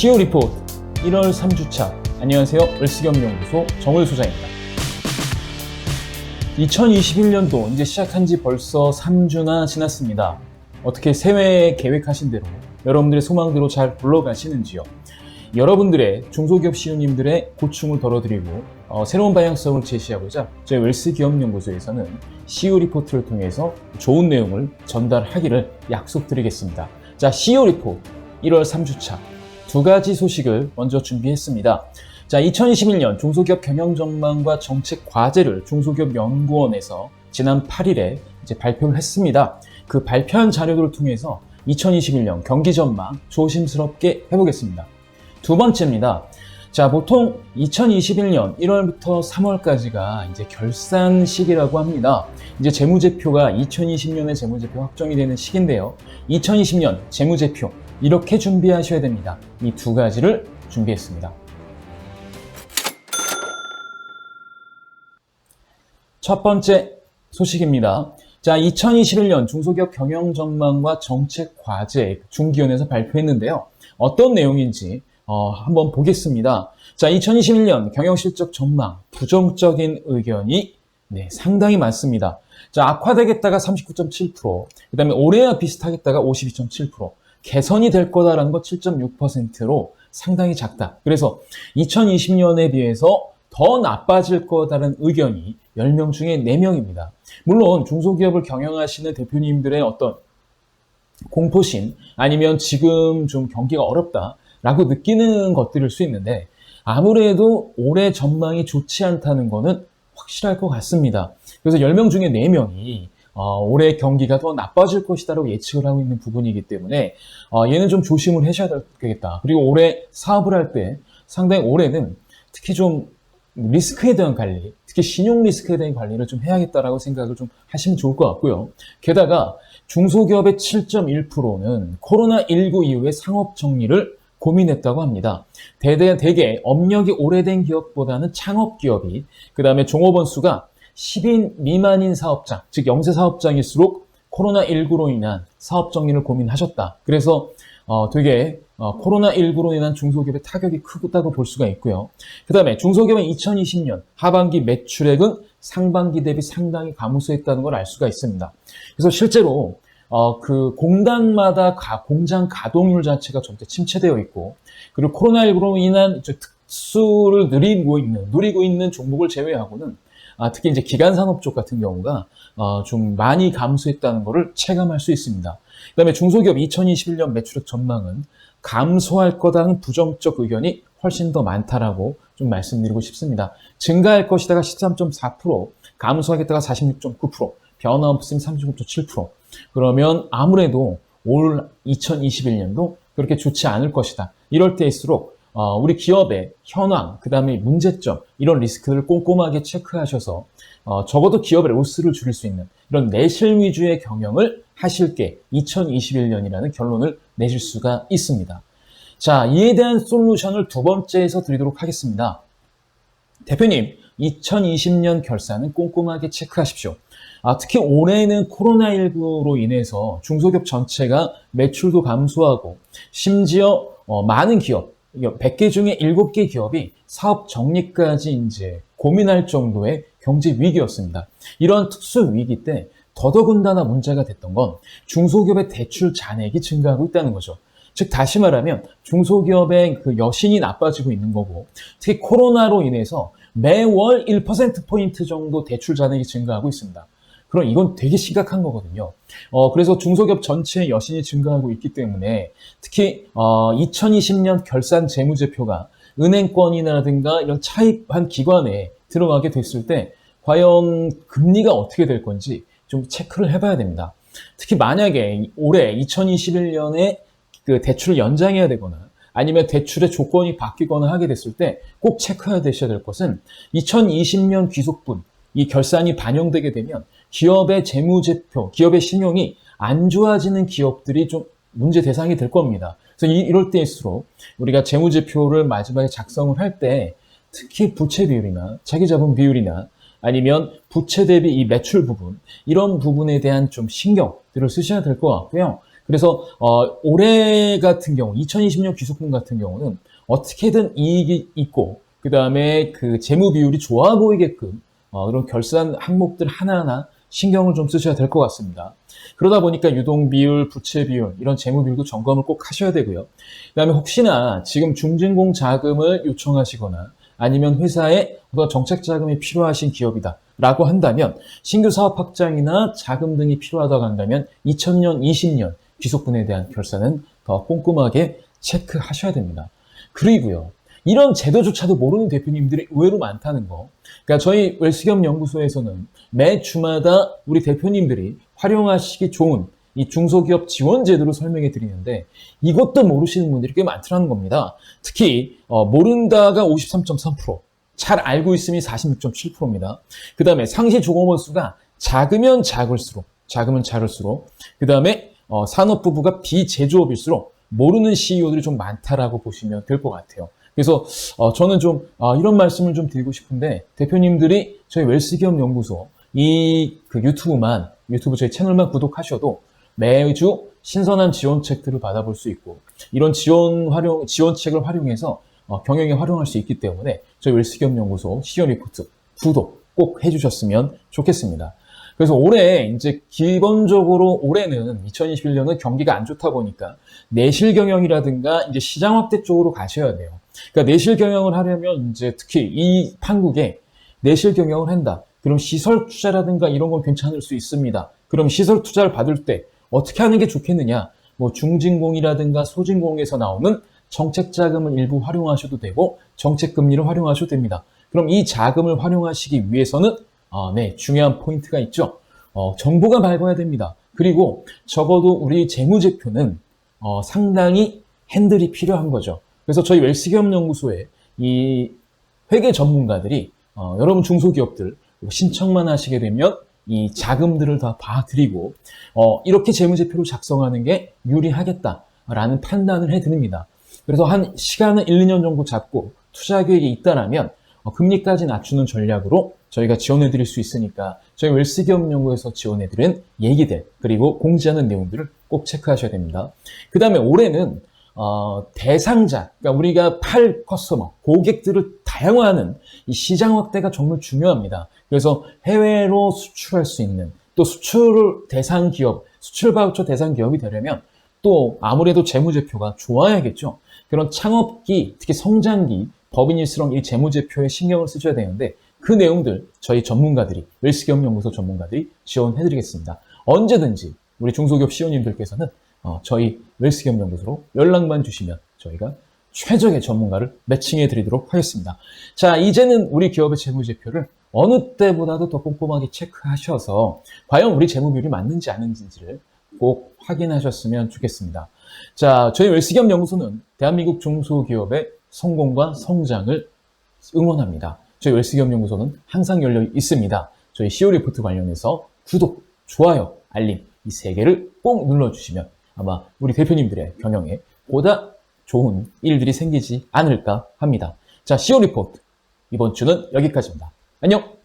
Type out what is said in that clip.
CEO 리포트 1월 3주차. 안녕하세요. 을스겸연구소 정을 소장입니다. 2021년도 이제 시작한 지 벌써 3주나 지났습니다. 어떻게 새해 계획하신 대로 여러분들의 소망대로 잘 굴러가시는지요? 여러분들의 중소기업 CEO님들의 고충을 덜어드리고 새로운 방향성을 제시하고자 저희 웰스기업연구소에서는 CEO 리포트를 통해서 좋은 내용을 전달하기를 약속드리겠습니다. 자, CEO 리포트 1월 3주차 두 가지 소식을 먼저 준비했습니다. 자, 2021년 중소기업 경영 전망과 정책 과제를 중소기업연구원에서 지난 8일에 이제 발표를 했습니다. 그 발표한 자료들을 통해서 2021년 경기 전망 조심스럽게 해보겠습니다. 두 번째입니다. 자, 보통 2021년 1월부터 3월까지가 이제 결산 시기라고 합니다. 이제 재무제표가 2020년에 재무제표 확정이 되는 시기인데요. 2020년 재무제표 이렇게 준비하셔야 됩니다. 이 두 가지를 준비했습니다. 첫 번째 소식입니다. 자, 2021년 중소기업 경영 전망과 정책 과제 중기원에서 발표했는데요. 어떤 내용인지 한번 보겠습니다. 자, 2021년 경영실적 전망, 부정적인 의견이 상당히 많습니다. 자, 악화되겠다가 39.7%, 그 다음에 올해와 비슷하겠다가 52.7%, 개선이 될 거다라는 거 7.6%로 상당히 작다. 그래서 2020년에 비해서 더 나빠질 거다라는 의견이 10명 중에 4명입니다. 물론 중소기업을 경영하시는 대표님들의 어떤 공포심, 아니면 지금 좀 경기가 어렵다 라고 느끼는 것들일 수 있는데, 아무래도 올해 전망이 좋지 않다는 거는 확실할 것 같습니다. 그래서 10명 중에 4명이 올해 경기가 더 나빠질 것이다라고 예측을 하고 있는 부분이기 때문에 얘는 좀 조심을 하셔야 되겠다. 그리고 올해 사업을 할 때 상당히 올해는 특히 좀 리스크에 대한 관리, 특히 신용 리스크에 대한 관리를 좀 해야겠다라고 생각을 좀 하시면 좋을 것 같고요. 게다가 중소기업의 7.1%는 코로나19 이후에 상업 정리를 고민했다고 합니다. 대개 업력이 오래된 기업보다는 창업 기업이, 그 다음에 종업원 수가 10인 미만인 사업장, 즉 영세 사업장일수록 코로나19로 인한 사업 정리를 고민하셨다. 그래서 되게 코로나19로 인한 중소기업의 타격이 크다고 볼 수가 있고요. 그 다음에 중소기업의 2020년 하반기 매출액은 상반기 대비 상당히 감소했다는 걸 알 수가 있습니다. 그래서 실제로 그 공단마다 공장 가동률 자체가 점차 침체되어 있고, 그리고 코로나19로 인한 특수를 누리고 있는 종목을 제외하고는 특히 이제 기간산업 쪽 같은 경우가 좀 많이 감소했다는 것을 체감할 수 있습니다. 그 다음에 중소기업 2021년 매출액 전망은 감소할 거다는 부정적 의견이 훨씬 더 많다라고 좀 말씀드리고 싶습니다. 증가할 것이다가 13.4%, 감소하겠다가 46.9%, 변화 없음 39.7%. 그러면 아무래도 올 2021년도 그렇게 좋지 않을 것이다. 이럴 때일수록 우리 기업의 현황, 그 다음에 문제점, 이런 리스크를 꼼꼼하게 체크하셔서 적어도 기업의 로스를 줄일 수 있는 이런 내실 위주의 경영을 하실 게 2021년이라는 결론을 내실 수가 있습니다. 자, 이에 대한 솔루션을 두 번째에서 드리도록 하겠습니다. 대표님, 2020년 결산은 꼼꼼하게 체크하십시오. 특히 올해는 코로나19로 인해서 중소기업 전체가 매출도 감소하고, 심지어 많은 기업, 100개 중에 7개 기업이 사업 정리까지 이제 고민할 정도의 경제 위기였습니다. 이런 특수 위기 때 더더군다나 문제가 됐던 건 중소기업의 대출 잔액이 증가하고 있다는 거죠. 즉 다시 말하면 중소기업의 그 여신이 나빠지고 있는 거고, 특히 코로나로 인해서 매월 1%포인트 정도 대출 잔액이 증가하고 있습니다. 그럼 이건 되게 심각한 거거든요. 그래서 중소기업 전체의 여신이 증가하고 있기 때문에 특히 2020년 결산 재무제표가 은행권이라든가 이런 차입한 기관에 들어가게 됐을 때 과연 금리가 어떻게 될 건지 좀 체크를 해봐야 됩니다. 특히 만약에 올해 2021년에 그 대출을 연장해야 되거나 아니면 대출의 조건이 바뀌거나 하게 됐을 때 꼭 체크해야 되셔야 될 것은 2020년 귀속분, 이 결산이 반영되게 되면 기업의 재무제표, 기업의 신용이 안 좋아지는 기업들이 좀 문제 대상이 될 겁니다. 그래서 이럴 때일수록 우리가 재무제표를 마지막에 작성을 할 때 특히 부채 비율이나 차기자본 비율이나 아니면 부채 대비 이 매출 부분, 이런 부분에 대한 좀 신경들을 쓰셔야 될 것 같고요. 그래서 올해 같은 경우 2020년 귀속분 같은 경우는 어떻게든 이익이 있고 그 다음에 그 재무 비율이 좋아 보이게끔 그런 결산 항목들 하나하나 신경을 좀 쓰셔야 될 것 같습니다. 그러다 보니까 유동 비율, 부채 비율 이런 재무 비율도 점검을 꼭 하셔야 되고요. 그다음에 혹시나 지금 중진공 자금을 요청하시거나 아니면 회사에 어떤 정책 자금이 필요하신 기업이다라고 한다면 신규 사업 확장이나 자금 등이 필요하다고 한다면 2000년, 20년 귀속분에 대한 결산은 더 꼼꼼하게 체크하셔야 됩니다. 그리고요. 이런 제도조차도 모르는 대표님들이 의외로 많다는 거. 그러니까 저희 웰스겸연구소에서는 매 주마다 우리 대표님들이 활용하시기 좋은 이 중소기업 지원 제도를 설명해 드리는데 이것도 모르시는 분들이 꽤 많더라는 겁니다. 특히 모른다가 53.3%, 잘 알고 있음이 46.7%입니다. 그 다음에 상시 종업원 수가 작으면 작을수록, 그 다음에 산업부부가 비제조업일수록 모르는 CEO들이 좀 많다라고 보시면 될 것 같아요. 그래서 저는 좀 이런 말씀을 좀 드리고 싶은데 대표님들이 저희 웰스기업연구소 유튜브 저희 채널만 구독하셔도 매주 신선한 지원책들을 받아볼 수 있고 이런 지원책을 활용해서 경영에 활용할 수 있기 때문에 저희 웰스기업연구소 시어 리포트 구독 꼭 해주셨으면 좋겠습니다. 그래서 올해 이제 기본적으로 올해는 2021년은 경기가 안 좋다 보니까 내실 경영이라든가 이제 시장 확대 쪽으로 가셔야 돼요. 그러니까 내실 경영을 하려면 이제 특히 이 판국에 내실 경영을 한다. 그럼 시설 투자라든가 이런 건 괜찮을 수 있습니다. 그럼 시설 투자를 받을 때 어떻게 하는 게 좋겠느냐? 뭐 중진공이라든가 소진공에서 나오는 정책 자금을 일부 활용하셔도 되고 정책 금리를 활용하셔도 됩니다. 그럼 이 자금을 활용하시기 위해서는 네, 중요한 포인트가 있죠. 정보가 밝아야 됩니다. 그리고 적어도 우리 재무제표는 상당히 핸들이 필요한 거죠. 그래서 저희 웰스기업연구소에 이 회계 전문가들이 여러분 중소기업들 신청만 하시게 되면 이 자금들을 다 봐드리고 이렇게 재무제표를 작성하는 게 유리하겠다라는 판단을 해드립니다. 그래서 한 시간은 1, 2년 정도 잡고 투자 계획이 있다라면 금리까지 낮추는 전략으로 저희가 지원해드릴 수 있으니까 저희 웰스기업연구소에서 지원해드린 얘기들 그리고 공지하는 내용들을 꼭 체크하셔야 됩니다. 그 다음에 올해는 대상자, 그러니까 우리가 팔 커스터머, 고객들을 다양화하는 이 시장 확대가 정말 중요합니다. 그래서 해외로 수출할 수 있는 또 수출 대상 기업, 수출 바우처 대상 기업이 되려면 또 아무래도 재무제표가 좋아야겠죠. 그런 창업기, 특히 성장기, 법인일수록 이 재무제표에 신경을 쓰셔야 되는데 그 내용들 저희 전문가들이, 웰스기업연구소 전문가들이 지원해드리겠습니다. 언제든지 우리 중소기업 CEO님들께서는 저희 웰스기업연구소로 연락만 주시면 저희가 최적의 전문가를 매칭해 드리도록 하겠습니다. 자, 이제는 우리 기업의 재무제표를 어느 때보다도 더 꼼꼼하게 체크하셔서 과연 우리 재무비율이 맞는지 아닌지를 꼭 확인하셨으면 좋겠습니다. 자, 저희 웰스기업연구소는 대한민국 중소기업의 성공과 성장을 응원합니다. 저희 웰스기업연구소는 항상 열려 있습니다. 저희 CEO 리포트 관련해서 구독, 좋아요, 알림 이 3개를 꼭 눌러주시면 아마 우리 대표님들의 경영에 보다 좋은 일들이 생기지 않을까 합니다. 자, CEO 리포트 이번 주는 여기까지입니다. 안녕!